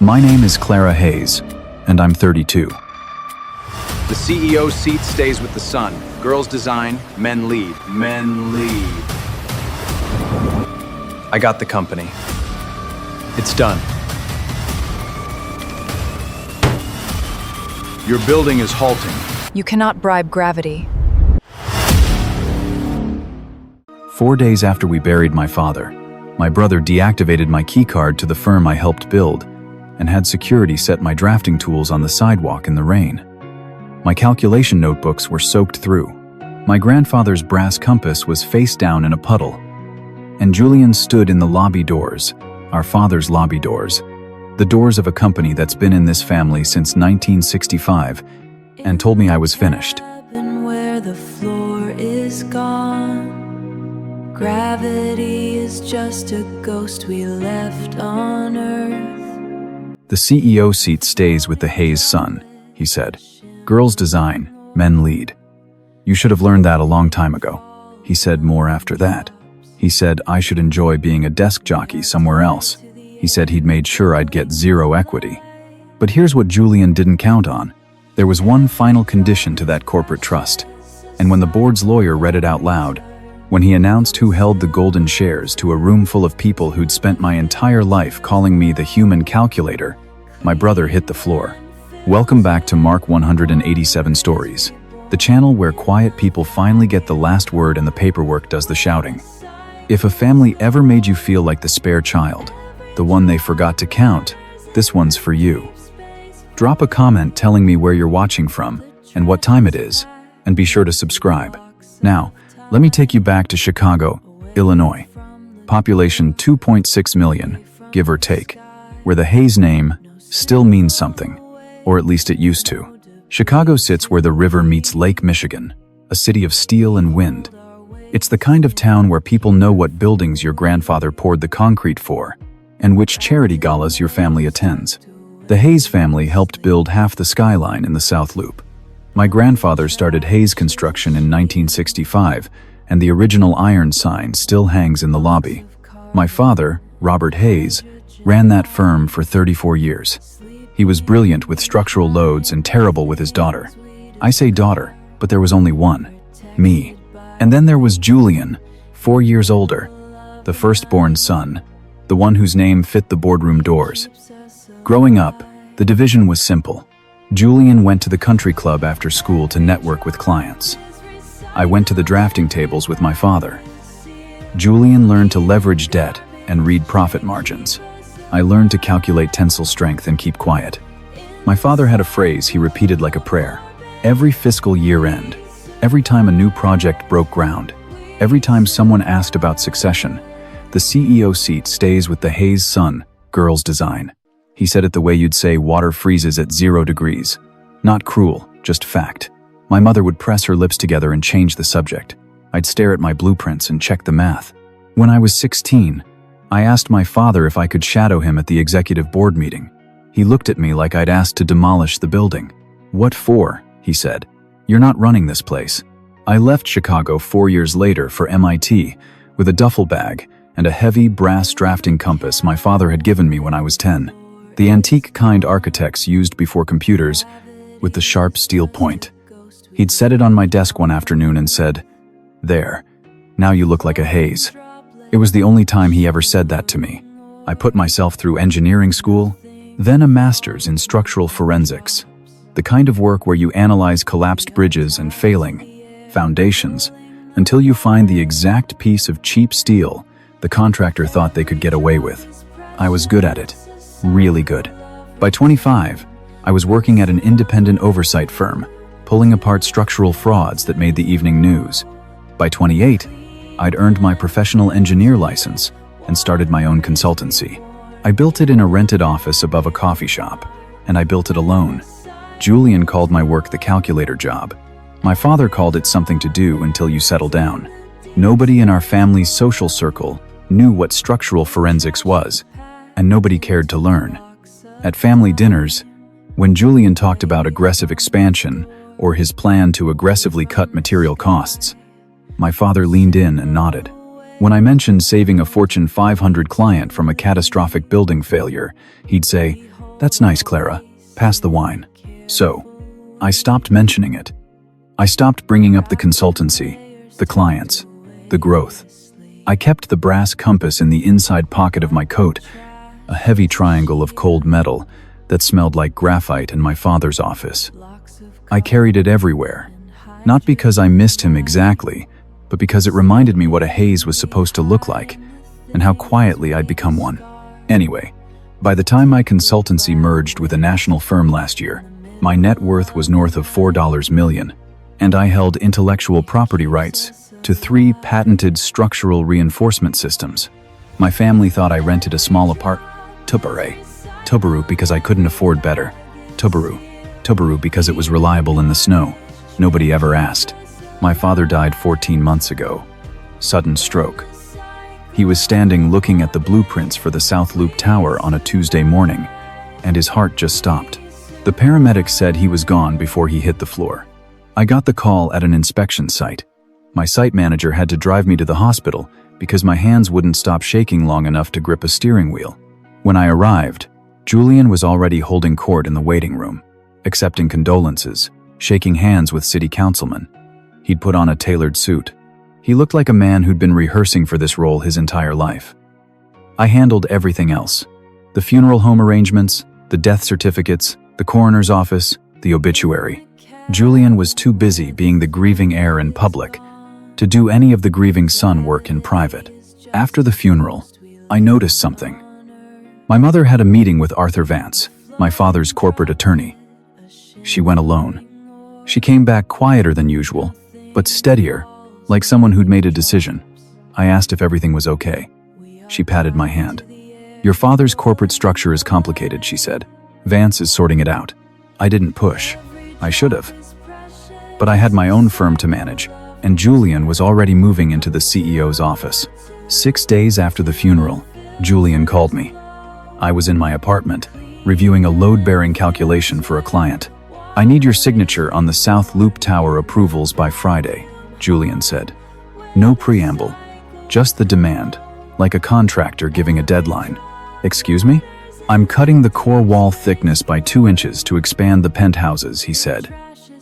My name is Clara Hayes, and I'm 32. The CEO seat stays with the sun. Girls design, men lead. Men lead. I got the company. It's done. Your building is halting. You cannot bribe gravity. 4 days after we buried my father, my brother deactivated my keycard to the firm I helped build and had security set my drafting tools on the sidewalk in the rain. My calculation notebooks were soaked through. My grandfather's brass compass was face down in a puddle. And Julian stood in the lobby doors, our father's lobby doors, the doors of a company that's been in this family since 1965, and told me I was finished. Where the floor is gone. Gravity is just a ghost we left on Earth. The CEO seat stays with the Hayes son, he said. Girls design, men lead. You should have learned that a long time ago. He said more after that. He said I should enjoy being a desk jockey somewhere else. He said he'd made sure I'd get zero equity. But here's what Julian didn't count on. There was one final condition to that corporate trust. And when the board's lawyer read it out loud, when he announced who held the golden shares to a room full of people who'd spent my entire life calling me the human calculator, my brother hit the floor. Welcome back to Mark 187 Stories, the channel where quiet people finally get the last word and the paperwork does the shouting. If a family ever made you feel like the spare child, the one they forgot to count, this one's for you. Drop a comment telling me where you're watching from and what time it is, and be sure to subscribe. Now, let me take you back to Chicago, Illinois. Population 2.6 million, give or take, where the Hayes name still means something, or at least it used to. Chicago sits where the river meets Lake Michigan, a city of steel and wind. It's the kind of town where people know what buildings your grandfather poured the concrete for, and which charity galas your family attends. The Hayes family helped build half the skyline in the South Loop. My grandfather started Hayes Construction in 1965, and the original iron sign still hangs in the lobby. My father, Robert Hayes, ran that firm for 34 years. He was brilliant with structural loads and terrible with his daughter. I say daughter, but there was only one, me. And then there was Julian, 4 years older, the firstborn son, the one whose name fit the boardroom doors. Growing up, the division was simple. Julian went to the country club after school to network with clients. I went to the drafting tables with my father. Julian learned to leverage debt and read profit margins. I learned to calculate tensile strength and keep quiet. My father had a phrase he repeated like a prayer. Every fiscal year end, every time a new project broke ground, every time someone asked about succession, the CEO seat stays with the Hayes son, girls design. He said it the way you'd say water freezes at 0 degrees. Not cruel, just fact. My mother would press her lips together and change the subject. I'd stare at my blueprints and check the math. When I was 16, I asked my father if I could shadow him at the executive board meeting. He looked at me like I'd asked to demolish the building. What for? He said. You're not running this place. I left Chicago 4 years later for MIT with a duffel bag and a heavy brass drafting compass my father had given me when I was 10. The antique kind architects used before computers, with the sharp steel point. He'd set it on my desk one afternoon and said, "There, now you look like a Hayes." It was the only time he ever said that to me. I put myself through engineering school, then a master's in structural forensics, the kind of work where you analyze collapsed bridges and failing foundations until you find the exact piece of cheap steel the contractor thought they could get away with. I was good at it. Really good. By 25, I was working at an independent oversight firm, pulling apart structural frauds that made the evening news. By 28, I'd earned my professional engineer license and started my own consultancy. I built it in a rented office above a coffee shop, and I built it alone. Julian called my work the calculator job. My father called it something to do until you settle down. Nobody in our family's social circle knew what structural forensics was, and nobody cared to learn. At family dinners, when Julian talked about aggressive expansion or his plan to aggressively cut material costs, my father leaned in and nodded. When I mentioned saving a Fortune 500 client from a catastrophic building failure, he'd say, That's nice, Clara. Pass the wine. So, I stopped mentioning it. I stopped bringing up the consultancy, the clients, the growth. I kept the brass compass in the inside pocket of my coat, a heavy triangle of cold metal that smelled like graphite in my father's office. I carried it everywhere, not because I missed him exactly, but because it reminded me what a haze was supposed to look like and how quietly I'd become one. Anyway, by the time my consultancy merged with a national firm last year, my net worth was north of $4 million, and I held intellectual property rights to 3 patented structural reinforcement systems. My family thought I rented a small Tubaru because I couldn't afford better. Tubaru because it was reliable in the snow. Nobody ever asked. My father died 14 months ago. Sudden stroke. He was standing looking at the blueprints for the South Loop Tower on a Tuesday morning, and his heart just stopped. The paramedics said he was gone before he hit the floor. I got the call at an inspection site. My site manager had to drive me to the hospital because my hands wouldn't stop shaking long enough to grip a steering wheel. When I arrived, Julian was already holding court in the waiting room, accepting condolences, shaking hands with city councilmen. He'd put on a tailored suit. He looked like a man who'd been rehearsing for this role his entire life. I handled everything else. The funeral home arrangements, the death certificates, the coroner's office, the obituary. Julian was too busy being the grieving heir in public to do any of the grieving son work in private. After the funeral, I noticed something. My mother had a meeting with Arthur Vance, my father's corporate attorney. She went alone. She came back quieter than usual, but steadier, like someone who'd made a decision. I asked if everything was okay. She patted my hand. "Your father's corporate structure is complicated," she said. "Vance is sorting it out." I didn't push. I should have. But I had my own firm to manage, and Julian was already moving into the CEO's office. 6 days after the funeral, Julian called me. I was in my apartment, reviewing a load-bearing calculation for a client. "I need your signature on the South Loop Tower approvals by Friday," Julian said. No preamble, just the demand, like a contractor giving a deadline. "Excuse me? I'm cutting the core wall thickness by 2 inches to expand the penthouses," he said.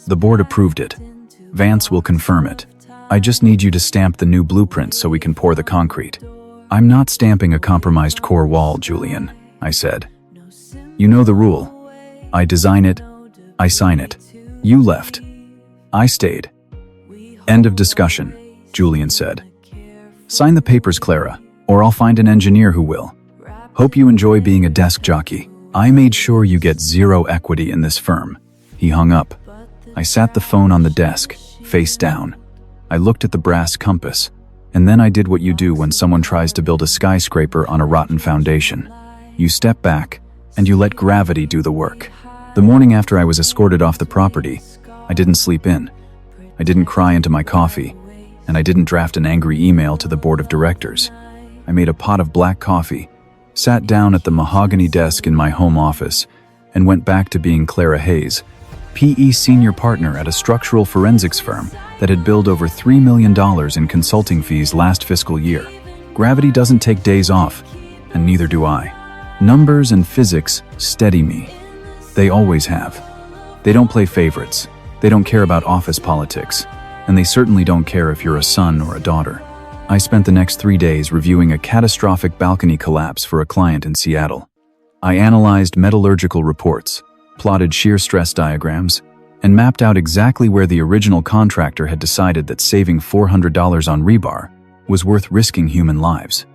"The board approved it. Vance will confirm it. I just need you to stamp the new blueprint so we can pour the concrete." "I'm not stamping a compromised core wall, Julian," I said. "You know the rule. I design it, I sign it. You left. I stayed." "End of discussion," Julian said. "Sign the papers, Clara, or I'll find an engineer who will. Hope you enjoy being a desk jockey. I made sure you get 0 equity in this firm." He hung up. I sat the phone on the desk, face down. I looked at the brass compass, and then I did what you do when someone tries to build a skyscraper on a rotten foundation. You step back, and you let gravity do the work. The morning after I was escorted off the property, I didn't sleep in. I didn't cry into my coffee, and I didn't draft an angry email to the board of directors. I made a pot of black coffee, sat down at the mahogany desk in my home office, and went back to being Clara Hayes, PE senior partner at a structural forensics firm that had billed over $3 million in consulting fees last fiscal year. Gravity doesn't take days off, and neither do I. Numbers and physics steady me. They always have. They don't play favorites. They don't care about office politics, and they certainly don't care if you're a son or a daughter. I spent the next 3 days reviewing a catastrophic balcony collapse for a client in Seattle. I analyzed metallurgical reports, plotted shear stress diagrams, and mapped out exactly where the original contractor had decided that saving $400 on rebar was worth risking human lives.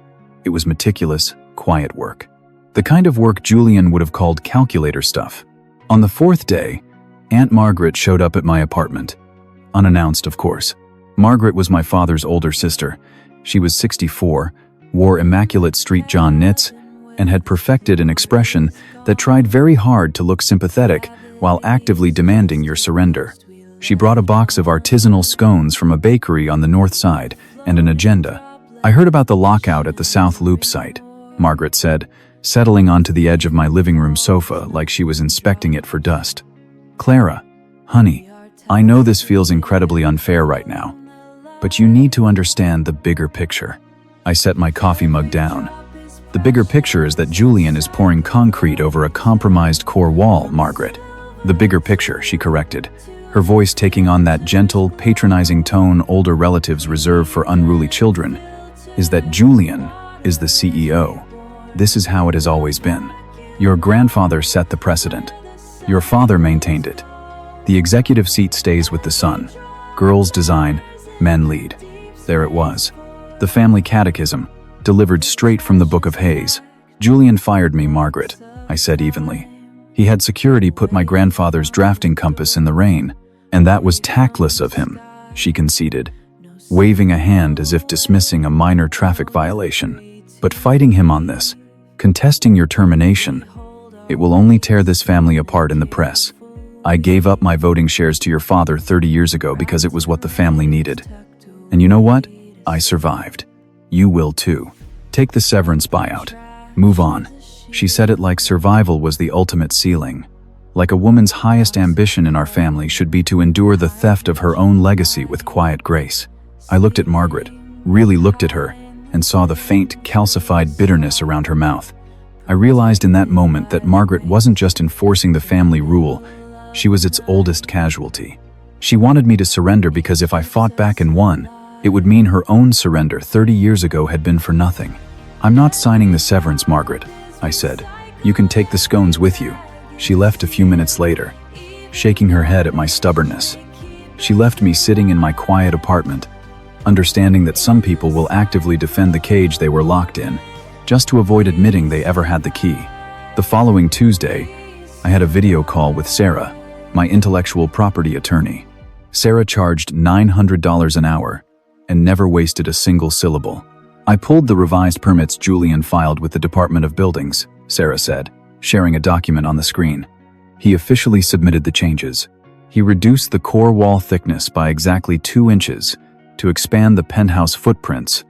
It was meticulous, quiet work. The kind of work Julian would have called calculator stuff. On the 4th day, Aunt Margaret showed up at my apartment. Unannounced, of course. Margaret was my father's older sister. She was 64, wore immaculate Street John knits, and had perfected an expression that tried very hard to look sympathetic while actively demanding your surrender. She brought a box of artisanal scones from a bakery on the north side and an agenda. "I heard about the lockout at the South Loop site," Margaret said, settling onto the edge of my living room sofa like she was inspecting it for dust. "Clara, honey, I know this feels incredibly unfair right now, but you need to understand the bigger picture." I set my coffee mug down. The bigger picture is that Julian is pouring concrete over a compromised core wall, Margaret. The bigger picture, she corrected, her voice taking on that gentle, patronizing tone older relatives reserve for unruly children, is that Julian is the CEO. This is how it has always been. Your grandfather set the precedent. Your father maintained it. The executive seat stays with the son. Girls design, men lead. There it was. The family catechism, delivered straight from the Book of Hayes. Julian fired me, Margaret, I said evenly. He had security put my grandfather's drafting compass in the rain, and that was tactless of him, she conceded, waving a hand as if dismissing a minor traffic violation. But fighting him on this, contesting your termination, it will only tear this family apart in the press. I gave up my voting shares to your father 30 years ago because it was what the family needed. And you know what? I survived. You will too. Take the severance buyout. Move on. She said it like survival was the ultimate ceiling. Like a woman's highest ambition in our family should be to endure the theft of her own legacy with quiet grace. I looked at Margaret, really looked at her, and saw the faint, calcified bitterness around her mouth. I realized in that moment that Margaret wasn't just enforcing the family rule, she was its oldest casualty. She wanted me to surrender because if I fought back and won, it would mean her own surrender 30 years ago had been for nothing. I'm not signing the severance, Margaret, I said. You can take the scones with you. She left a few minutes later, shaking her head at my stubbornness. She left me sitting in my quiet apartment, understanding that some people will actively defend the cage they were locked in, just to avoid admitting they ever had the key. The following Tuesday, I had a video call with Sarah, my intellectual property attorney. Sarah charged $900 an hour and never wasted a single syllable. I pulled the revised permits Julian filed with the Department of Buildings, Sarah said, sharing a document on the screen. He officially submitted the changes. He reduced the core wall thickness by exactly 2 inches to expand the penthouse footprints,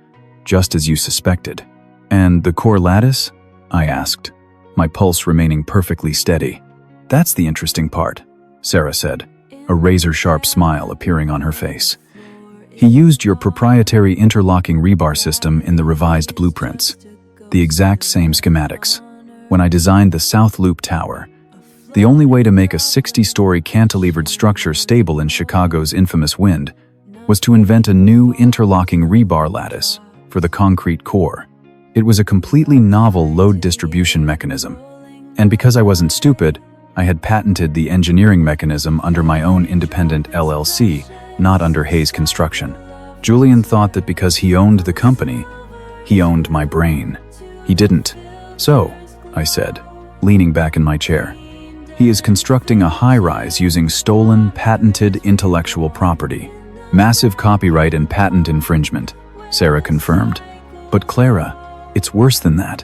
just as you suspected. And the core lattice? I asked, my pulse remaining perfectly steady. That's the interesting part, Sarah said, a razor-sharp smile appearing on her face. He used your proprietary interlocking rebar system in the revised blueprints, the exact same schematics. When I designed the South Loop Tower, the only way to make a 60-story cantilevered structure stable in Chicago's infamous wind was to invent a new interlocking rebar lattice for the concrete core. It was a completely novel load distribution mechanism. And because I wasn't stupid, I had patented the engineering mechanism under my own independent LLC, not under Hayes Construction. Julian thought that because he owned the company, he owned my brain. He didn't. So, I said, leaning back in my chair, he is constructing a high-rise using stolen, patented intellectual property. Massive copyright and patent infringement, Sarah confirmed. But Clara, it's worse than that.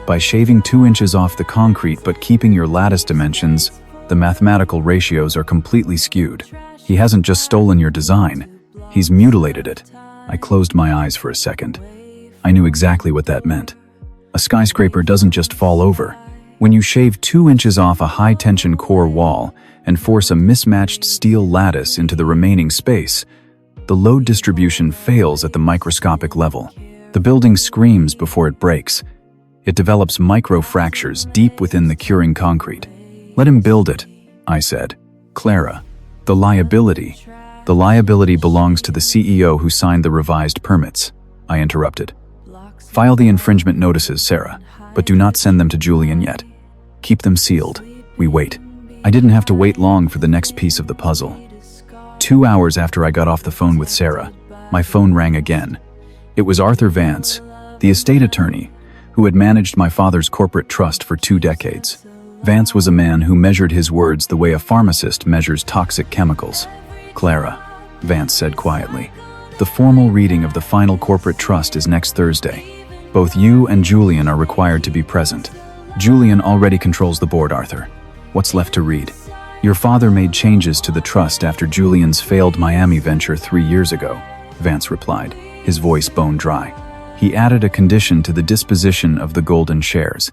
By shaving 2 inches off the concrete but keeping your lattice dimensions, the mathematical ratios are completely skewed. He hasn't just stolen your design, he's mutilated it. I closed my eyes for a second. I knew exactly what that meant. A skyscraper doesn't just fall over. When you shave 2 inches off a high-tension core wall and force a mismatched steel lattice into the remaining space, the load distribution fails at the microscopic level. The building screams before it breaks. It develops micro-fractures deep within the curing concrete. Let him build it, I said. Clara, the liability belongs to the CEO who signed the revised permits, I interrupted. File the infringement notices, Sarah, but do not send them to Julian yet. Keep them sealed. We wait. I didn't have to wait long for the next piece of the puzzle. 2 hours after I got off the phone with Sarah, my phone rang again. It was Arthur Vance, the estate attorney, who had managed my father's corporate trust for 2 decades. Vance was a man who measured his words the way a pharmacist measures toxic chemicals. Clara, Vance said quietly, the formal reading of the final corporate trust is next Thursday. Both you and Julian are required to be present. Julian already controls the board, Arthur. What's left to read? Your father made changes to the trust after Julian's failed Miami venture 3 years ago, Vance replied, his voice bone dry. He added a condition to the disposition of the golden shares,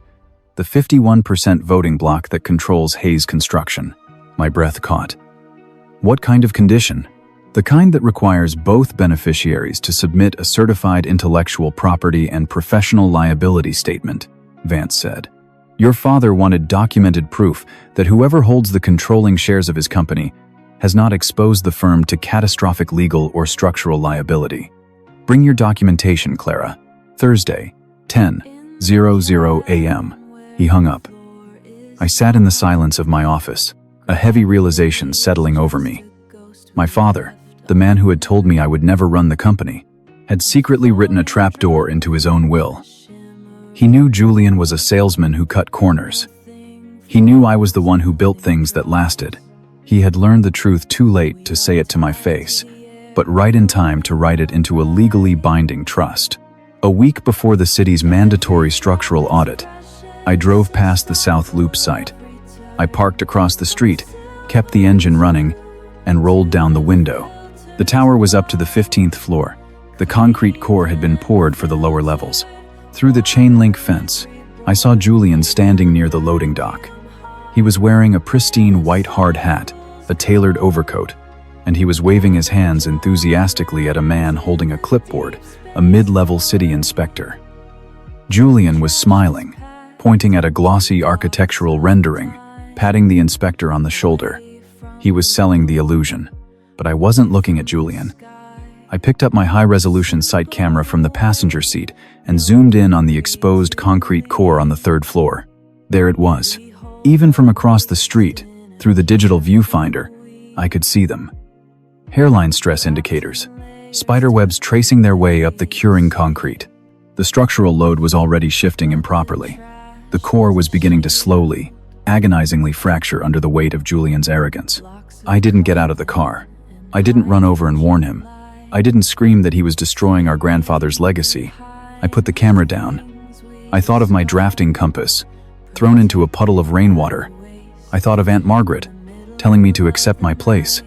the 51% voting block that controls Hayes Construction. My breath caught. What kind of condition? The kind that requires both beneficiaries to submit a certified intellectual property and professional liability statement, Vance said. Your father wanted documented proof that whoever holds the controlling shares of his company has not exposed the firm to catastrophic legal or structural liability. Bring your documentation, Clara. Thursday, 10:00 a.m. He hung up. I sat in the silence of my office, a heavy realization settling over me. My father, the man who had told me I would never run the company, had secretly written a trapdoor into his own will. He knew Julian was a salesman who cut corners. He knew I was the one who built things that lasted. He had learned the truth too late to say it to my face, but right in time to write it into a legally binding trust. A week before the city's mandatory structural audit, I drove past the South Loop site. I parked across the street, kept the engine running, and rolled down the window. The tower was up to the 15th floor. The concrete core had been poured for the lower levels. Through the chain-link fence, I saw Julian standing near the loading dock. He was wearing a pristine white hard hat, a tailored overcoat, and he was waving his hands enthusiastically at a man holding a clipboard, a mid-level city inspector. Julian was smiling, pointing at a glossy architectural rendering, patting the inspector on the shoulder. He was selling the illusion, but I wasn't looking at Julian. I picked up my high-resolution sight camera from the passenger seat and zoomed in on the exposed concrete core on the 3rd floor. There it was. Even from across the street, through the digital viewfinder, I could see them. Hairline stress indicators, spiderwebs tracing their way up the curing concrete. The structural load was already shifting improperly. The core was beginning to slowly, agonizingly fracture under the weight of Julian's arrogance. I didn't get out of the car. I didn't run over and warn him. I didn't scream that he was destroying our grandfather's legacy. I put the camera down. I thought of my drafting compass, thrown into a puddle of rainwater. I thought of Aunt Margaret, telling me to accept my place.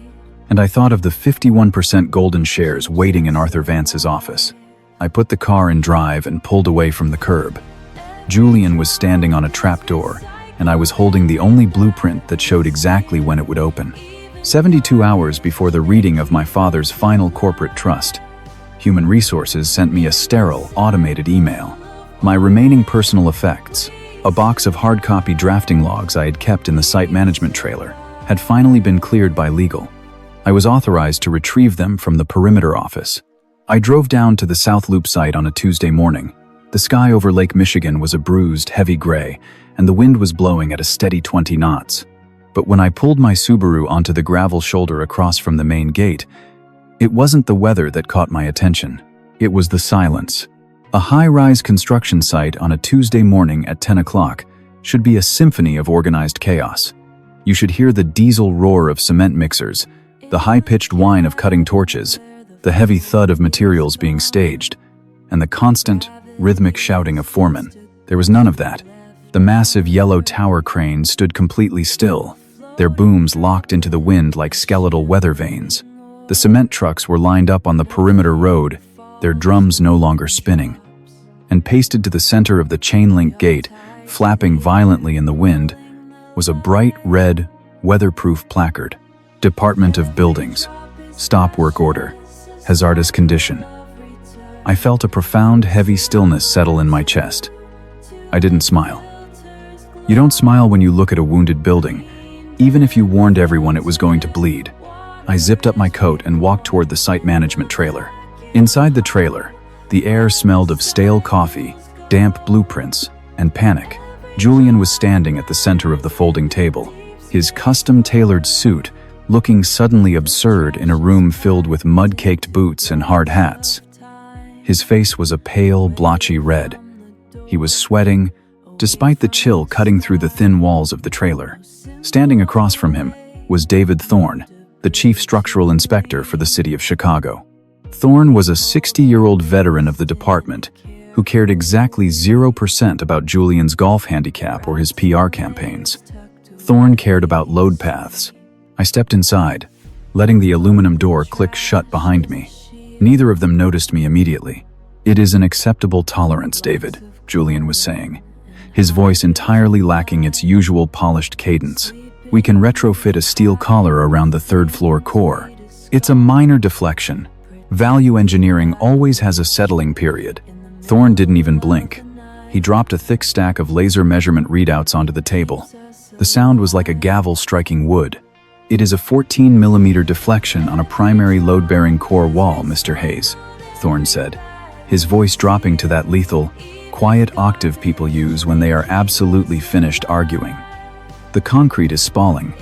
And I thought of the 51% golden shares waiting in Arthur Vance's office. I put the car in drive and pulled away from the curb. Julian was standing on a trapdoor, and I was holding the only blueprint that showed exactly when it would open. 72 hours before the reading of my father's final corporate trust, Human Resources sent me a sterile, automated email. My remaining personal effects, a box of hard-copy drafting logs I had kept in the site management trailer, had finally been cleared by legal. I was authorized to retrieve them from the perimeter office. I drove down to the South Loop site on a Tuesday morning. The sky over Lake Michigan was a bruised, heavy gray, and the wind was blowing at a steady 20 knots. But when I pulled my Subaru onto the gravel shoulder across from the main gate, it wasn't the weather that caught my attention. It was the silence. A high-rise construction site on a Tuesday morning at 10 o'clock should be a symphony of organized chaos. You should hear the diesel roar of cement mixers, the high-pitched whine of cutting torches, the heavy thud of materials being staged, and the constant, rhythmic shouting of foremen. There was none of that. The massive yellow tower cranes stood completely still, their booms locked into the wind like skeletal weather vanes. The cement trucks were lined up on the perimeter road, their drums no longer spinning. And pasted to the center of the chain-link gate, flapping violently in the wind, was a bright red, weatherproof placard. Department of Buildings. Stop work order. Hazardous condition. I felt a profound, heavy stillness settle in my chest. I didn't smile. You don't smile when you look at a wounded building, even if you warned everyone it was going to bleed. I zipped up my coat and walked toward the site management trailer. Inside the trailer, the air smelled of stale coffee, damp blueprints, and panic. Julian was standing at the center of the folding table, his custom-tailored suit looking suddenly absurd in a room filled with mud-caked boots and hard hats. His face was a pale, blotchy red. He was sweating, despite the chill cutting through the thin walls of the trailer. Standing across from him was David Thorne, the chief structural inspector for the city of Chicago. Thorne was a 60-year-old veteran of the department who cared exactly 0% about Julian's golf handicap or his PR campaigns. Thorne cared about load paths. I stepped inside, letting the aluminum door click shut behind me. Neither of them noticed me immediately. "It is an acceptable tolerance, David," Julian was saying, his voice entirely lacking its usual polished cadence. "We can retrofit a steel collar around the 3rd floor core. It's a minor deflection. Value engineering always has a settling period. Thorne didn't even blink. He dropped a thick stack of laser measurement readouts onto the table. The sound was like a gavel striking wood. It is a 14mm deflection on a primary load-bearing core wall, Mr. Hayes, Thorne said, his voice dropping to that lethal, quiet octave people use when they are absolutely finished arguing. The concrete is spalling.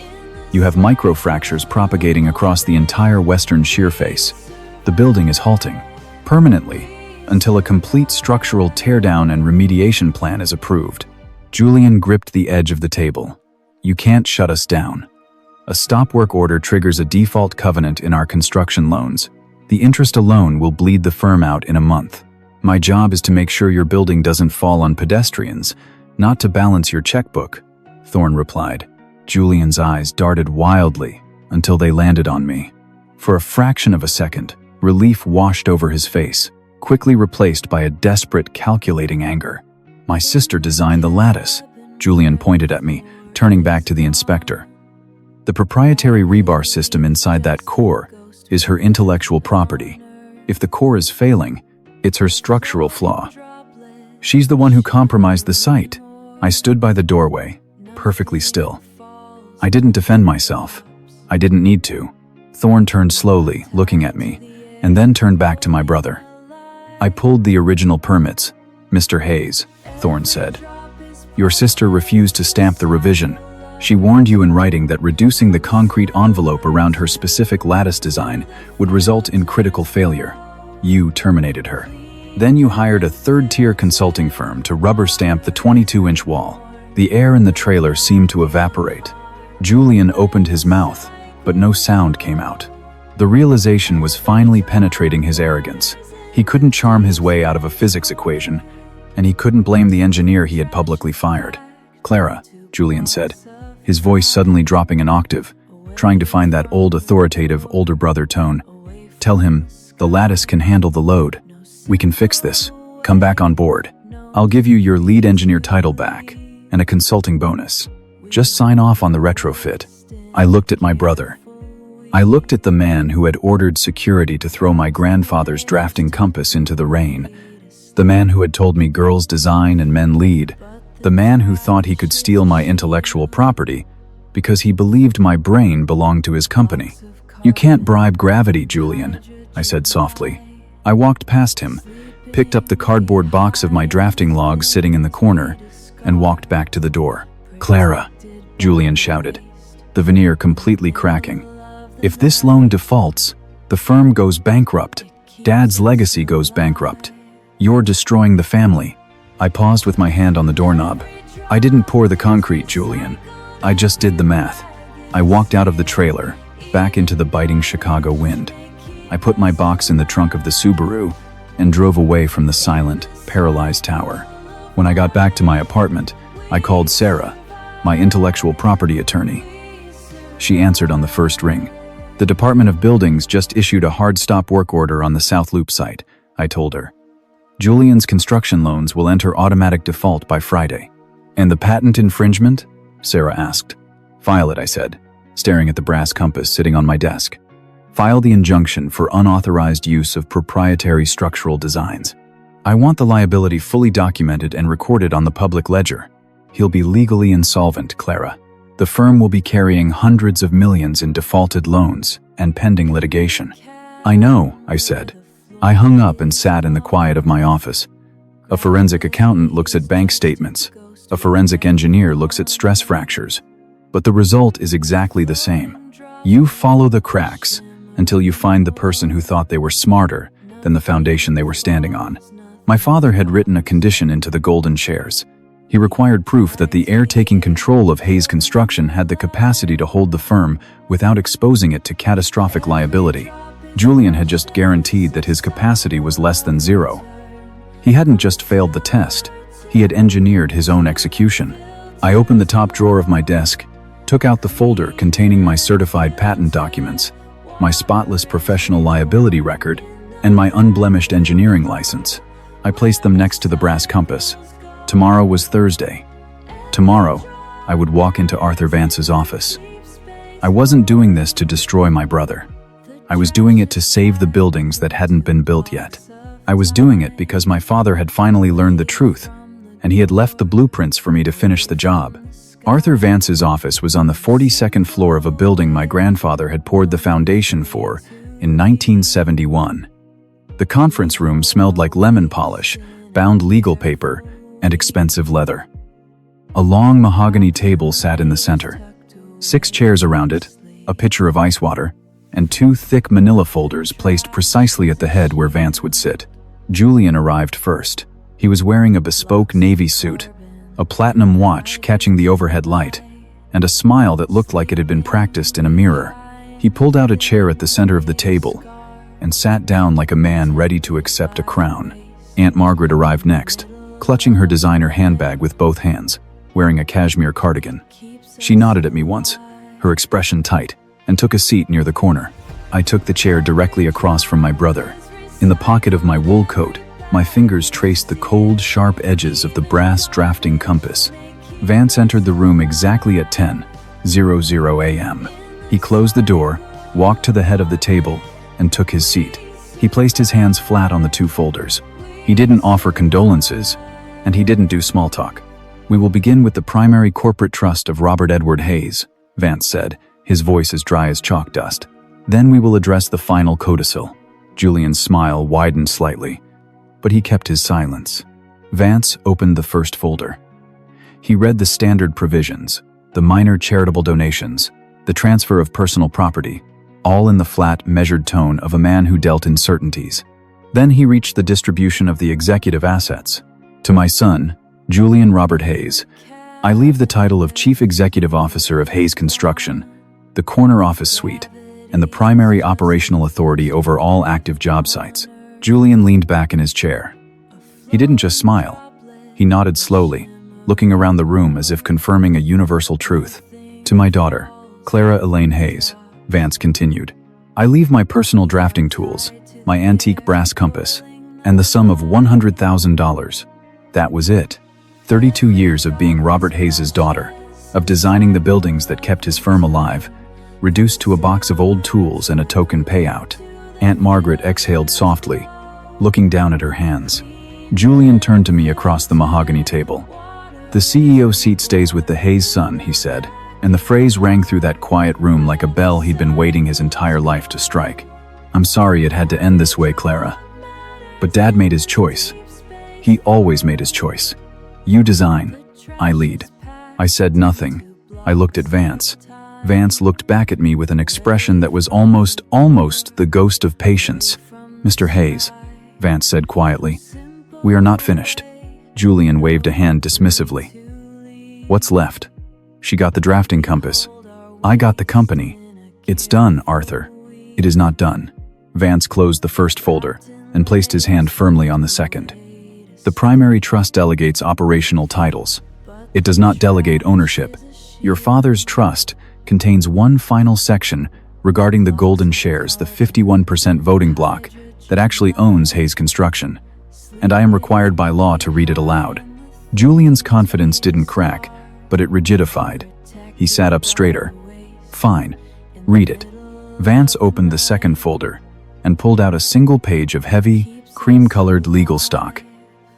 You have microfractures propagating across the entire western shear face. The building is halting, permanently, until a complete structural teardown and remediation plan is approved. Julian gripped the edge of the table. You can't shut us down. A stop work order triggers a default covenant in our construction loans. The interest alone will bleed the firm out in a month. My job is to make sure your building doesn't fall on pedestrians, not to balance your checkbook, Thorne replied. Julian's eyes darted wildly until they landed on me. For a fraction of a second, relief washed over his face, quickly replaced by a desperate, calculating anger. My sister designed the lattice, Julian pointed at me, turning back to the inspector. The proprietary rebar system inside that core is her intellectual property. If the core is failing, it's her structural flaw. She's the one who compromised the site. I stood by the doorway, perfectly still. I didn't defend myself. I didn't need to. Thorne turned slowly, looking at me, and then turned back to my brother. I pulled the original permits, Mr. Hayes, Thorne said. Your sister refused to stamp the revision. She warned you in writing that reducing the concrete envelope around her specific lattice design would result in critical failure. You terminated her. Then you hired a third-tier consulting firm to rubber stamp the 22-inch wall. The air in the trailer seemed to evaporate. Julian opened his mouth, but no sound came out. The realization was finally penetrating his arrogance. He couldn't charm his way out of a physics equation, and he couldn't blame the engineer he had publicly fired. Clara, Julian said, his voice suddenly dropping an octave, trying to find that old authoritative older brother tone. Tell him, the lattice can handle the load. We can fix this. Come back on board. I'll give you your lead engineer title back, and a consulting bonus. Just sign off on the retrofit. I looked at my brother. I looked at the man who had ordered security to throw my grandfather's drafting compass into the rain. The man who had told me girls design and men lead. The man who thought he could steal my intellectual property because he believed my brain belonged to his company. You can't bribe gravity, Julian, I said softly. I walked past him, picked up the cardboard box of my drafting logs sitting in the corner, and walked back to the door. Clara, Julian shouted, the veneer completely cracking. If this loan defaults, the firm goes bankrupt. Dad's legacy goes bankrupt. You're destroying the family. I paused with my hand on the doorknob. I didn't pour the concrete, Julian. I just did the math. I walked out of the trailer, back into the biting Chicago wind. I put my box in the trunk of the Subaru and drove away from the silent, paralyzed tower. When I got back to my apartment, I called Sarah, my intellectual property attorney. She answered on the first ring. The Department of Buildings just issued a hard stop work order on the South Loop site, I told her. Julian's construction loans will enter automatic default by Friday. And the patent infringement? Sarah asked. File it, I said, staring at the brass compass sitting on my desk. File the injunction for unauthorized use of proprietary structural designs. I want the liability fully documented and recorded on the public ledger. He'll be legally insolvent, Clara. The firm will be carrying hundreds of millions in defaulted loans and pending litigation. I know, I said. I hung up and sat in the quiet of my office. A forensic accountant looks at bank statements. A forensic engineer looks at stress fractures. But the result is exactly the same. You follow the cracks until you find the person who thought they were smarter than the foundation they were standing on. My father had written a condition into the golden shares. He required proof that the heir taking control of Hayes Construction had the capacity to hold the firm without exposing it to catastrophic liability. Julian had just guaranteed that his capacity was less than zero. He hadn't just failed the test, he had engineered his own execution. I opened the top drawer of my desk, took out the folder containing my certified patent documents, my spotless professional liability record, and my unblemished engineering license. I placed them next to the brass compass. Tomorrow was Thursday. Tomorrow, I would walk into Arthur Vance's office. I wasn't doing this to destroy my brother. I was doing it to save the buildings that hadn't been built yet. I was doing it because my father had finally learned the truth, and he had left the blueprints for me to finish the job. Arthur Vance's office was on the 42nd floor of a building my grandfather had poured the foundation for in 1971. The conference room smelled like lemon polish, bound legal paper, and expensive leather. A long mahogany table sat in the center. 6 chairs around it, a pitcher of ice water, and 2 thick manila folders placed precisely at the head where Vance would sit. Julian arrived first. He was wearing a bespoke navy suit, a platinum watch catching the overhead light, and a smile that looked like it had been practiced in a mirror. He pulled out a chair at the center of the table and sat down like a man ready to accept a crown. Aunt Margaret arrived next, clutching her designer handbag with both hands, wearing a cashmere cardigan. She nodded at me once, her expression tight, and took a seat near the corner. I took the chair directly across from my brother. In the pocket of my wool coat, my fingers traced the cold, sharp edges of the brass drafting compass. Vance entered the room exactly at 10:00 a.m. He closed the door, walked to the head of the table, and took his seat. He placed his hands flat on the 2 folders. He didn't offer condolences, and he didn't do small talk. "We will begin with the primary corporate trust of Robert Edward Hayes," Vance said, his voice as dry as chalk dust. "Then we will address the final codicil." Julian's smile widened slightly, but he kept his silence. Vance opened the first folder. He read the standard provisions, the minor charitable donations, the transfer of personal property, all in the flat, measured tone of a man who dealt in certainties. Then he reached the distribution of the executive assets. "To my son, Julian Robert Hayes, I leave the title of Chief Executive Officer of Hayes Construction, the corner office suite, and the primary operational authority over all active job sites." Julian leaned back in his chair. He didn't just smile. He nodded slowly, looking around the room as if confirming a universal truth. "To my daughter, Clara Elaine Hayes," Vance continued, "I leave my personal drafting tools, my antique brass compass, and the sum of $100,000. That was it. 32 years of being Robert Hayes's daughter, of designing the buildings that kept his firm alive, reduced to a box of old tools and a token payout." Aunt Margaret exhaled softly, looking down at her hands. Julian turned to me across the mahogany table. "The CEO seat stays with the Hayes son," he said, and the phrase rang through that quiet room like a bell he'd been waiting his entire life to strike. "I'm sorry it had to end this way, Clara. But Dad made his choice. He always made his choice. You design, I lead." I said nothing. I looked at Vance. Vance looked back at me with an expression that was almost the ghost of patience. "Mr. Hayes," Vance said quietly, "we are not finished." Julian waved a hand dismissively. "What's left?" "She got the drafting compass. I got the company." "It's done, Arthur." "It is not done." Vance closed the first folder and placed his hand firmly on the second. "The primary trust delegates operational titles. It does not delegate ownership. Your father's trust contains one final section regarding the golden shares, the 51% voting block that actually owns Hayes Construction, and I am required by law to read it aloud." Julian's confidence didn't crack, but it rigidified. He sat up straighter. "Fine, read it." Vance opened the second folder and pulled out a single page of heavy, cream-colored legal stock.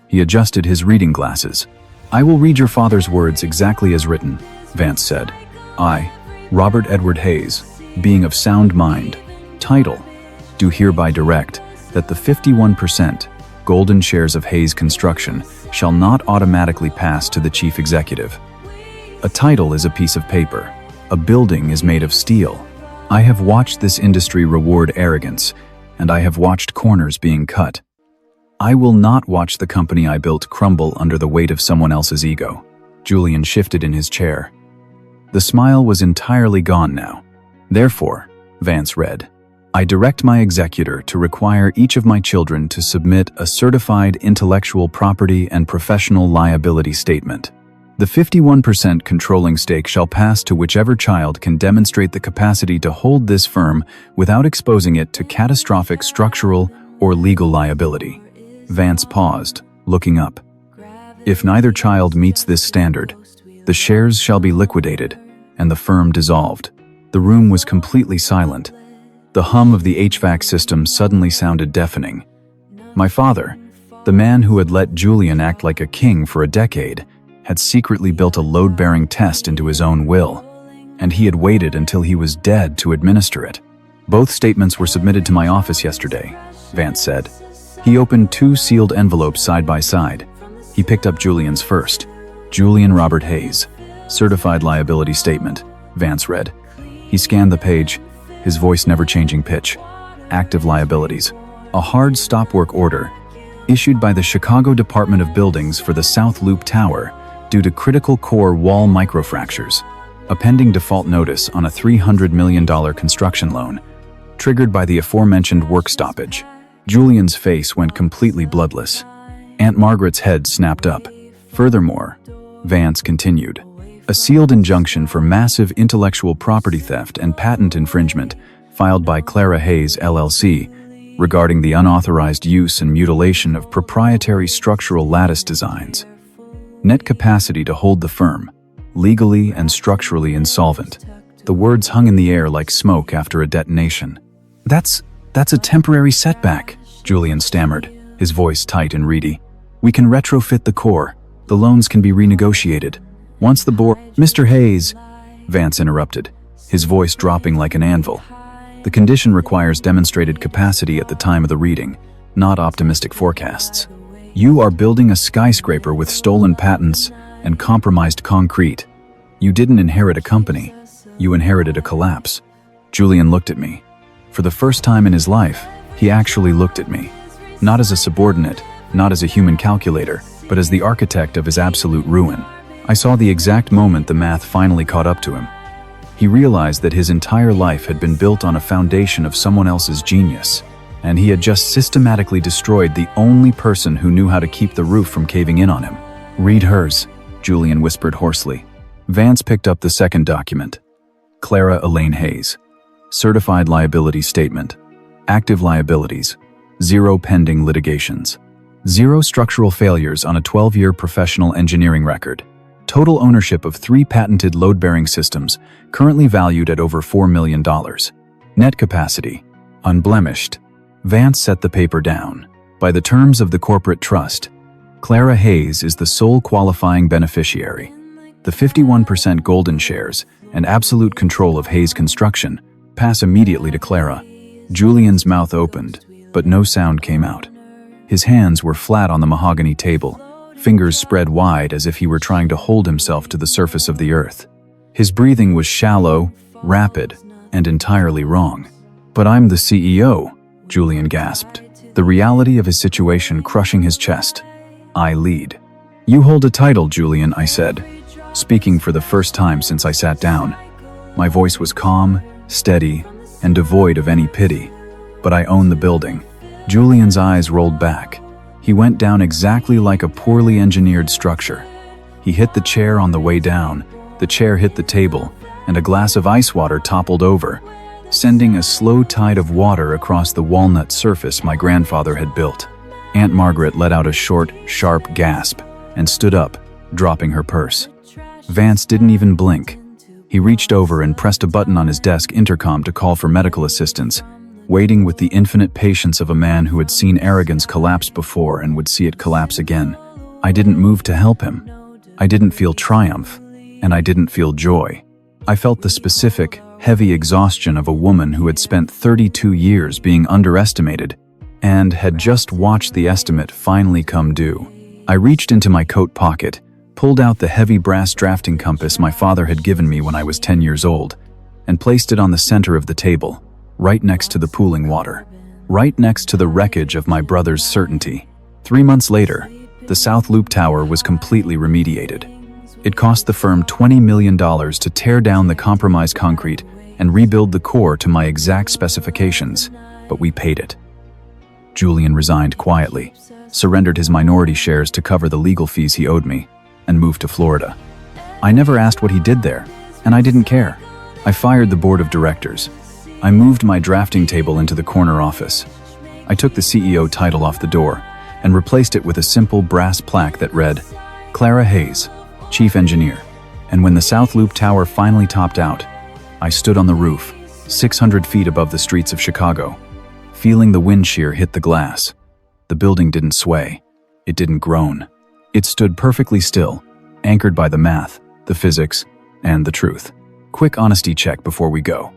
He adjusted his reading glasses. "I will read your father's words exactly as written," Vance said. "I, Robert Edward Hayes, being of sound mind, title, do hereby direct that the 51% golden shares of Hayes Construction shall not automatically pass to the chief executive. A title is a piece of paper. A building is made of steel. I have watched this industry reward arrogance, and I have watched corners being cut. I will not watch the company I built crumble under the weight of someone else's ego." Julian shifted in his chair. The smile was entirely gone now. "Therefore," Vance read, "I direct my executor to require each of my children to submit a certified intellectual property and professional liability statement. The 51% controlling stake shall pass to whichever child can demonstrate the capacity to hold this firm without exposing it to catastrophic structural or legal liability." Vance paused, looking up. "If neither child meets this standard, the shares shall be liquidated and the firm dissolved." The room was completely silent. The hum of the HVAC system suddenly sounded deafening. My father, the man who had let Julian act like a king for a decade, had secretly built a load-bearing test into his own will, and he had waited until he was dead to administer it. Both statements were submitted to my office yesterday, Vance said. He opened 2 sealed envelopes side by side. He picked up Julian's first. Julian Robert Hayes, certified liability statement, Vance read. He scanned the page, his voice never changing pitch. Active liabilities. A hard stop work order issued by the Chicago Department of Buildings for the South Loop Tower due to critical core wall microfractures. A pending default notice on a $300 million construction loan, triggered by the aforementioned work stoppage. Julian's face went completely bloodless. Aunt Margaret's head snapped up. Furthermore, Vance continued, a sealed injunction for massive intellectual property theft and patent infringement filed by Clara Hayes, LLC, regarding the unauthorized use and mutilation of proprietary structural lattice designs. Net capacity to hold the firm, legally and structurally insolvent. The words hung in the air like smoke after a detonation. That's a temporary setback, Julian stammered, his voice tight and reedy. We can retrofit the core. The loans can be renegotiated. Once the board— Mr. Hayes, Vance interrupted, his voice dropping like an anvil. The condition requires demonstrated capacity at the time of the reading, not optimistic forecasts. You are building a skyscraper with stolen patents and compromised concrete. You didn't inherit a company. You inherited a collapse. Julian looked at me. For the first time in his life, he actually looked at me. Not as a subordinate, not as a human calculator, but as the architect of his absolute ruin. I saw the exact moment the math finally caught up to him. He realized that his entire life had been built on a foundation of someone else's genius, and he had just systematically destroyed the only person who knew how to keep the roof from caving in on him. Read hers, Julian whispered hoarsely. Vance picked up the second document. Clara Elaine Hayes. Certified liability statement. Active liabilities. 0 pending litigations. 0 structural failures on a 12-year professional engineering record. Total ownership of 3 patented load-bearing systems, currently valued at over $4 million. Net capacity. Unblemished. Vance set the paper down. By the terms of the corporate trust, Clara Hayes is the sole qualifying beneficiary. The 51% golden shares and absolute control of Hayes Construction pass immediately to Clara. Julian's mouth opened, but no sound came out. His hands were flat on the mahogany table, fingers spread wide as if he were trying to hold himself to the surface of the earth. His breathing was shallow, rapid, and entirely wrong. But I'm the CEO, Julian gasped, the reality of his situation crushing his chest. I lead. You hold a title, Julian, I said, speaking for the first time since I sat down. My voice was calm, steady, and devoid of any pity. But I own the building. Julian's eyes rolled back. He went down exactly like a poorly engineered structure. He hit the chair on the way down, the chair hit the table, and a glass of ice water toppled over, sending a slow tide of water across the walnut surface my grandfather had built. Aunt Margaret let out a short, sharp gasp and stood up, dropping her purse. Vance didn't even blink. He reached over and pressed a button on his desk intercom to call for medical assistance, waiting with the infinite patience of a man who had seen arrogance collapse before and would see it collapse again. I didn't move to help him. I didn't feel triumph, and I didn't feel joy. I felt the specific, heavy exhaustion of a woman who had spent 32 years being underestimated and had just watched the estimate finally come due. I reached into my coat pocket, pulled out the heavy brass drafting compass my father had given me when I was 10 years old, and placed it on the center of the table, right next to the pooling water, right next to the wreckage of my brother's certainty. 3 months later, the South Loop Tower was completely remediated. It cost the firm $20 million to tear down the compromised concrete and rebuild the core to my exact specifications, but we paid it. Julian resigned quietly, surrendered his minority shares to cover the legal fees he owed me, and moved to Florida. I never asked what he did there, and I didn't care. I fired the board of directors. I moved my drafting table into the corner office. I took the CEO title off the door and replaced it with a simple brass plaque that read, Clara Hayes, Chief Engineer. And when the South Loop Tower finally topped out, I stood on the roof, 600 feet above the streets of Chicago. Feeling the wind shear hit the glass. The building didn't sway. It didn't groan. It stood perfectly still, anchored by the math, the physics, and the truth. Quick honesty check before we go.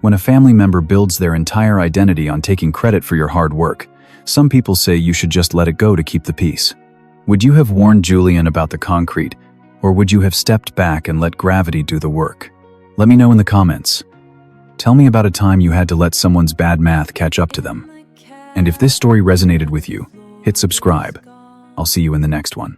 When a family member builds their entire identity on taking credit for your hard work, some people say you should just let it go to keep the peace. Would you have warned Julian about the concrete, or would you have stepped back and let gravity do the work? Let me know in the comments. Tell me about a time you had to let someone's bad math catch up to them. And if this story resonated with you, hit subscribe. I'll see you in the next one.